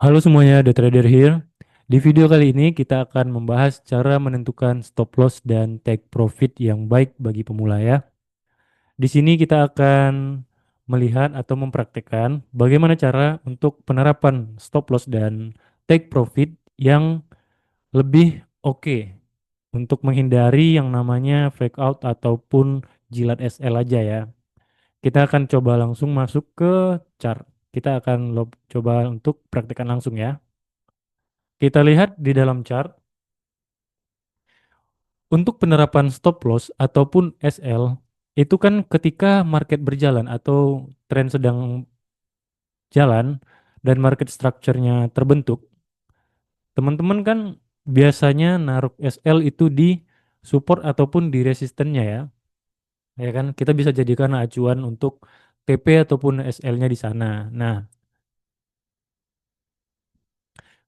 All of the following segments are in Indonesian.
Halo semuanya, The Trader here. Di video kali ini kita akan membahas cara menentukan stop loss dan take profit yang baik bagi pemula ya. Di sini kita akan melihat atau mempraktekkan bagaimana cara untuk penerapan stop loss dan take profit yang lebih oke untuk menghindari yang namanya fake out ataupun jilat SL aja ya. Kita akan coba langsung masuk ke chart. Kita akan coba untuk praktekkan langsung ya. Kita lihat di dalam chart, untuk penerapan stop loss ataupun SL, itu kan ketika market berjalan atau tren sedang jalan dan market structure-nya terbentuk, teman-teman kan biasanya naruh SL itu di support ataupun di resistennya ya. Ya kan, kita bisa jadikan acuan untuk TP ataupun SL-nya di sana. Nah,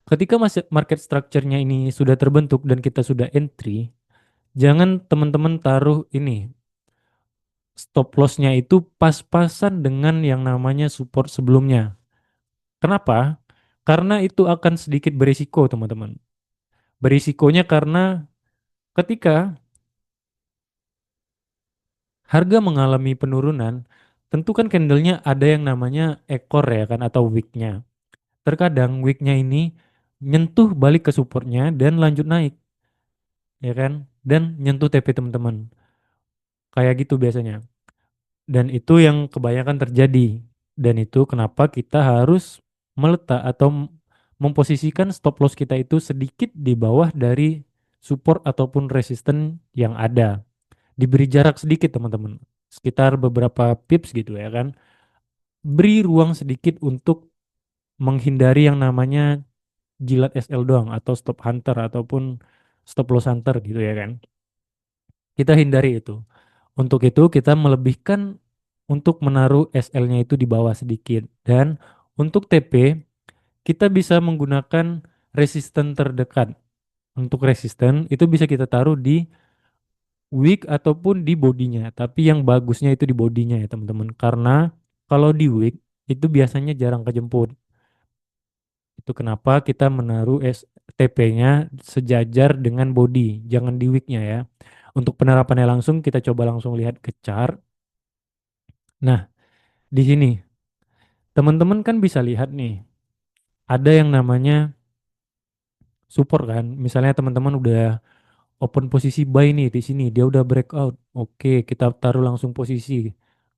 ketika market structure-nya ini sudah terbentuk dan kita sudah entry, jangan teman-teman taruh ini stop loss-nya itu pas-pasan dengan yang namanya support sebelumnya. Kenapa? Karena itu akan sedikit berisiko, teman-teman. Berisikonya karena ketika harga mengalami penurunan, tentu kan candlenya ada yang namanya ekor ya kan atau wick-nya. Terkadang wick-nya ini nyentuh balik ke supportnya dan lanjut naik, ya kan? Dan nyentuh TP teman-teman. Kayak gitu biasanya. Dan itu yang kebanyakan terjadi. Dan itu kenapa kita harus meletak atau memposisikan stop loss kita itu sedikit di bawah dari support ataupun resisten yang ada. Diberi jarak sedikit teman-teman. Sekitar beberapa pips gitu ya kan. Beri ruang sedikit untuk menghindari yang namanya jilat SL doang atau stop hunter ataupun stop loss hunter gitu ya kan. Kita hindari itu. Untuk itu kita melebihkan untuk menaruh SL-nya itu di bawah sedikit. Dan untuk TP kita bisa menggunakan resisten terdekat. Untuk resisten itu bisa kita taruh di wick ataupun di bodinya. Tapi yang bagusnya itu di bodinya ya teman-teman. Karena kalau di wick itu biasanya jarang kejemput. Itu kenapa kita menaruh TP-nya sejajar dengan body, jangan di wick-nya ya. Untuk penerapannya langsung kita coba langsung lihat ke chart. Nah, di sini teman-teman kan bisa lihat nih, ada yang namanya support kan. Misalnya teman-teman udah open posisi buy nih di sini, dia udah breakout. Oke, kita taruh langsung posisi.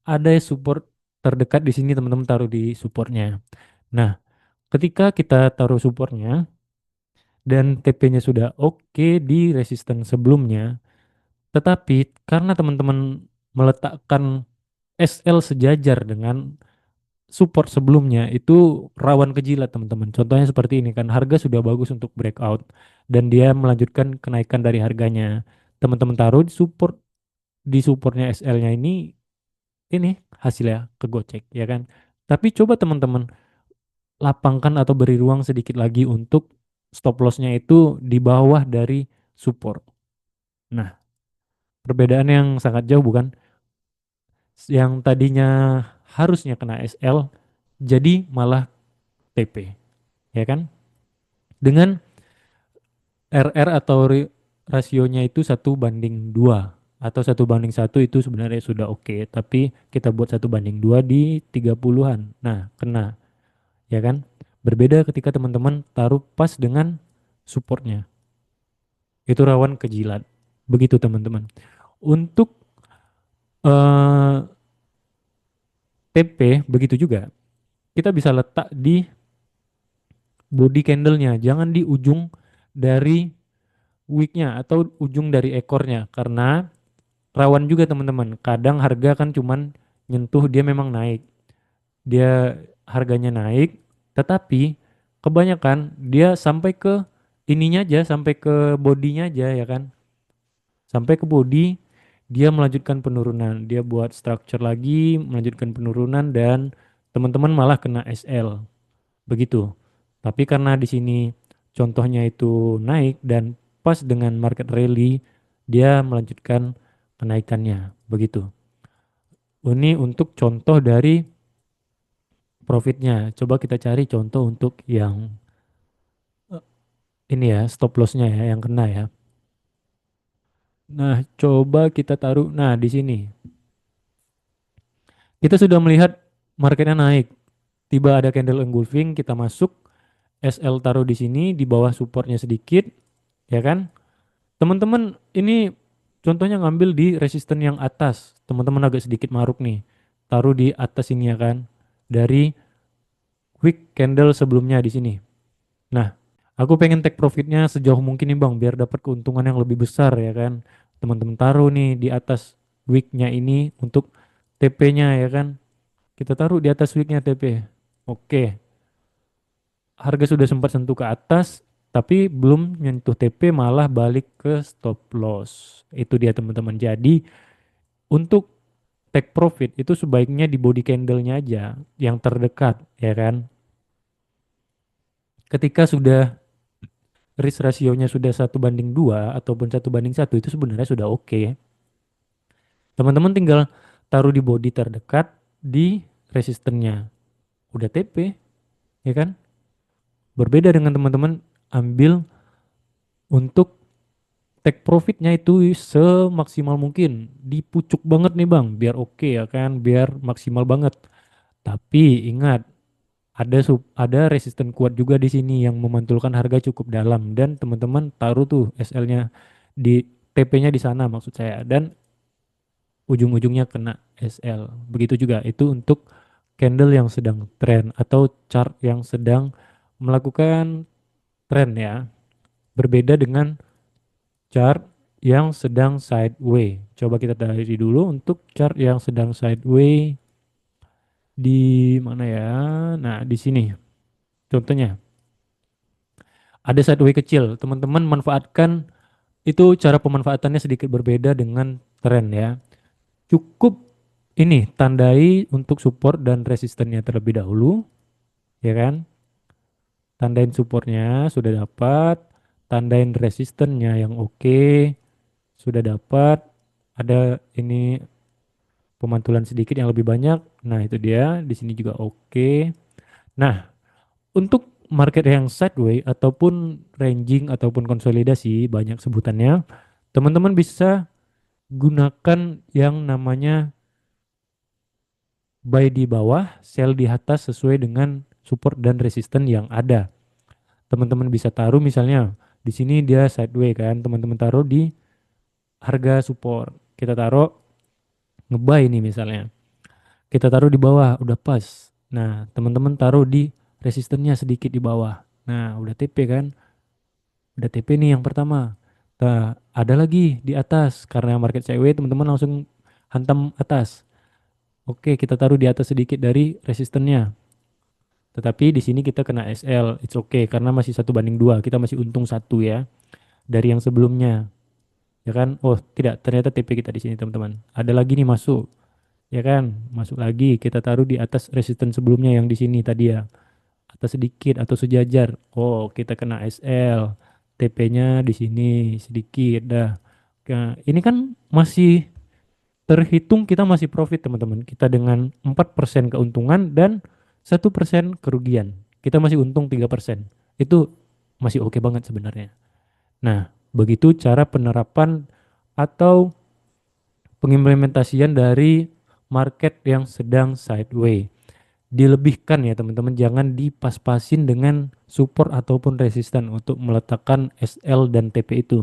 Ada support terdekat di sini teman-teman taruh di supportnya. Nah, ketika kita taruh supportnya dan TP-nya sudah oke di resisten sebelumnya, tetapi karena teman-teman meletakkan SL sejajar dengan support sebelumnya itu rawan kejilat teman-teman. Contohnya seperti ini kan, harga sudah bagus untuk breakout dan dia melanjutkan kenaikan dari harganya. Teman-teman taruh di supportnya SL-nya ini hasilnya kegocek ya kan. Tapi coba teman-teman lapangkan atau beri ruang sedikit lagi untuk stop loss-nya itu di bawah dari support. Nah, perbedaan yang sangat jauh bukan? Yang tadinya harusnya kena SL jadi malah TP, ya kan? Dengan RR atau rasionya itu 1:2 atau 1:1 itu sebenarnya sudah oke, tapi kita buat 1:2 di 30-an. Nah, kena, ya kan? Berbeda ketika teman-teman taruh pas dengan supportnya. Itu rawan kejilat. Begitu teman-teman. Untuk eh, TP begitu juga. Kita bisa letak di body candle-nya, jangan di ujung dari wick-nya atau ujung dari ekornya karena rawan juga teman-teman. Kadang harga kan cuman nyentuh dia memang naik. Dia harganya naik, tetapi kebanyakan dia sampai ke ininya aja, sampai ke bodinya aja ya kan. Sampai ke body dia melanjutkan penurunan. Dia buat structure lagi, melanjutkan penurunan dan teman-teman malah kena SL. Begitu. Tapi karena di sini contohnya itu naik dan pas dengan market rally, dia melanjutkan kenaikannya. Begitu. Ini untuk contoh dari profitnya. Coba kita cari contoh untuk yang ini ya stop lossnya ya yang kena ya. Nah, coba kita taruh. Nah, di sini kita sudah melihat marketnya naik. Tiba ada candle engulfing, kita masuk SL taruh di sini di bawah supportnya sedikit, ya kan? Teman-teman ini contohnya ngambil di resisten yang atas. Teman-teman agak sedikit maruk nih. Taruh di atas ini ya kan. Dari wick candle sebelumnya di sini. Nah, aku pengen take profitnya sejauh mungkin nih Bang biar dapat keuntungan yang lebih besar ya kan. Teman-teman taruh nih di atas wicknya ini untuk TP-nya ya kan. Kita taruh di atas wicknya TP. Oke, harga sudah sempat sentuh ke atas, tapi belum nyentuh TP malah balik ke stop loss. Itu dia teman-teman. Jadi untuk take profit itu sebaiknya di body candle-nya aja yang terdekat ya kan. Ketika sudah risk rasionya sudah 1:2 ataupun 1:1 itu sebenarnya sudah oke. Teman-teman tinggal taruh di body terdekat di resistennya. Udah TP ya kan. Berbeda dengan teman-teman ambil untuk take profitnya itu semaksimal mungkin dipucuk banget nih bang biar oke ya kan biar maksimal banget tapi ingat ada resisten kuat juga di sini yang memantulkan harga cukup dalam dan teman-teman taruh tuh SL-nya di TP-nya di sana maksud saya dan ujung-ujungnya kena SL begitu juga itu untuk candle yang sedang tren atau chart yang sedang melakukan tren ya berbeda dengan chart yang sedang sideway. Coba kita dari dulu untuk chart yang sedang sideway di mana ya? Nah, di sini. Contohnya, ada sideway kecil. Teman-teman manfaatkan itu cara pemanfaatannya sedikit berbeda dengan tren ya. Cukup ini tandai untuk support dan resistennya terlebih dahulu, ya kan? Tandain supportnya sudah dapat, tandain resistennya yang oke, sudah dapat. Ada ini pemantulan sedikit yang lebih banyak. Nah, itu dia. Di sini juga oke. Nah, untuk market yang sideway ataupun ranging ataupun konsolidasi banyak sebutannya, teman-teman bisa gunakan yang namanya buy di bawah, sell di atas sesuai dengan support dan resisten yang ada. Teman-teman bisa taruh misalnya di sini dia sideway kan, teman-teman taruh di harga support. Kita taruh ngebuy ini misalnya. Kita taruh di bawah, udah pas. Nah, teman-teman taruh di resistennya sedikit di bawah. Nah, udah TP kan? Udah TP nih yang pertama. Nah, ada lagi di atas. Karena market sideways, teman-teman langsung hantam atas. Oke, kita taruh di atas sedikit dari resistennya. Tetapi di sini kita kena SL. It's okay, karena masih 1:2. Kita masih untung satu ya. Dari yang sebelumnya. Ya kan? Oh, tidak. Ternyata TP kita di sini, teman-teman. Ada lagi nih masuk. Ya kan? Masuk lagi. Kita taruh di atas resisten sebelumnya yang di sini tadi ya. Atas sedikit atau sejajar. Oh, kita kena SL. TP-nya di sini sedikit dah. Nah, ini kan masih terhitung kita masih profit teman-teman. Kita dengan 4% keuntungan dan 1% kerugian. Kita masih untung 3%. Itu masih oke banget sebenarnya. Nah, begitu cara penerapan atau pengimplementasian dari market yang sedang sideways dilebihkan ya teman-teman jangan dipas-pasin dengan support ataupun resisten untuk meletakkan SL dan TP itu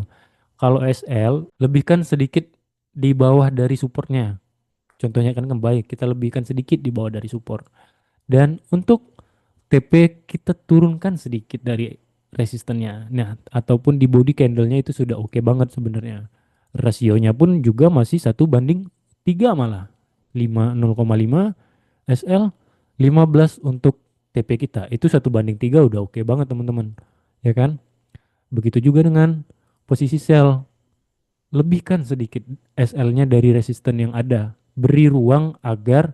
kalau SL lebihkan sedikit di bawah dari supportnya contohnya kan kembali kita lebihkan sedikit di bawah dari support dan untuk TP kita turunkan sedikit dari resistennya nah ataupun di body candlenya itu sudah oke banget sebenarnya rasionya pun juga masih 1:3 malah 0,5 SL 15 untuk TP kita itu 1:3 udah oke banget teman-teman ya kan begitu juga dengan posisi sell lebihkan sedikit SL-nya dari resisten yang ada beri ruang agar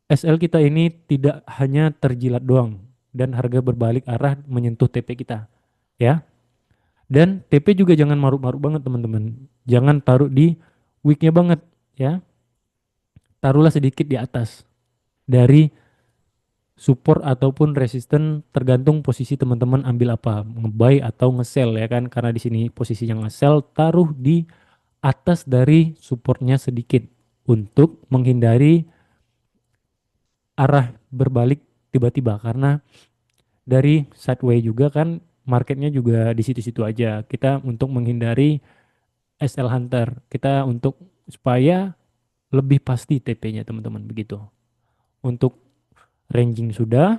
SL kita ini tidak hanya terjilat doang dan harga berbalik arah menyentuh TP kita ya dan TP juga jangan maruk-maruk banget teman-teman jangan taruh di wicknya banget ya taruhlah sedikit di atas dari support ataupun resisten tergantung posisi teman-teman ambil apa, nge-buy atau nge-sell ya kan, karena di sini posisinya nge-sell, taruh di atas dari supportnya sedikit untuk menghindari arah berbalik tiba-tiba, karena dari sideway juga kan marketnya juga di situ-situ aja. Kita untuk menghindari SL Hunter, kita untuk supaya lebih pasti TP-nya teman-teman begitu. Untuk ranging sudah,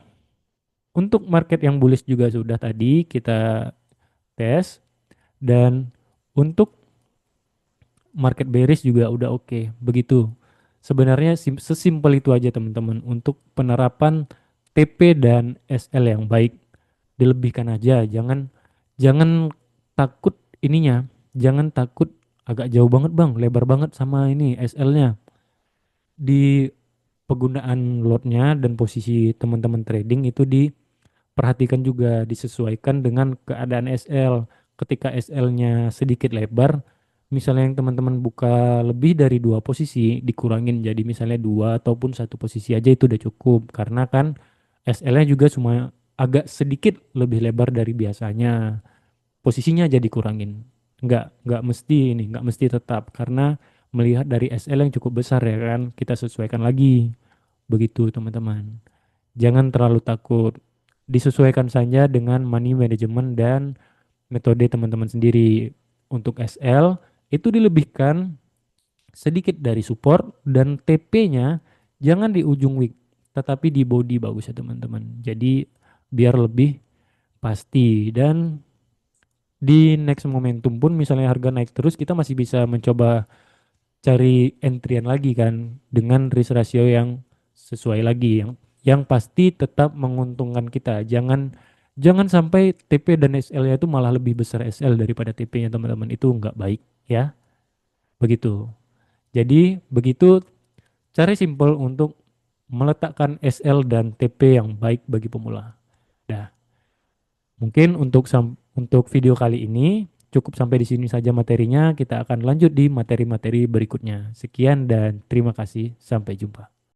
untuk market yang bullish juga sudah tadi kita tes, dan untuk market bearish juga udah oke. Begitu. Sebenarnya sesimpel itu aja teman-teman untuk penerapan TP dan SL yang baik. Dilebihkan aja, jangan jangan takut ininya, jangan takut agak jauh banget bang, lebar banget sama ini SL-nya. Di penggunaan lotnya dan posisi teman-teman trading itu diperhatikan juga, disesuaikan dengan keadaan SL. Ketika SL-nya sedikit lebar, misalnya yang teman-teman buka lebih dari dua posisi, dikurangin jadi misalnya dua ataupun satu posisi aja itu udah cukup. Karena kan SL-nya juga cuma agak sedikit lebih lebar dari biasanya. Posisinya aja dikurangin. Nggak mesti ini, nggak mesti tetap. Karena melihat dari SL yang cukup besar ya kan, kita sesuaikan lagi. Begitu teman-teman. Jangan terlalu takut. Disesuaikan saja dengan money management dan metode teman-teman sendiri. Untuk SL itu dilebihkan sedikit dari support, dan TP-nya jangan di ujung wick, tetapi di body bagus ya teman-teman. Jadi biar lebih pasti, dan di next momentum pun misalnya harga naik terus, kita masih bisa mencoba cari entryan lagi kan dengan risk ratio yang sesuai lagi, yang pasti tetap menguntungkan kita. Jangan jangan sampai TP dan SL-nya itu malah lebih besar SL daripada TP-nya teman-teman, itu nggak baik ya. Begitu. Jadi begitu cara simple untuk meletakkan SL dan TP yang baik bagi pemula. Nah, mungkin untuk video kali ini cukup sampai di sini saja materinya. Kita akan lanjut di materi-materi berikutnya. Sekian dan terima kasih. Sampai jumpa.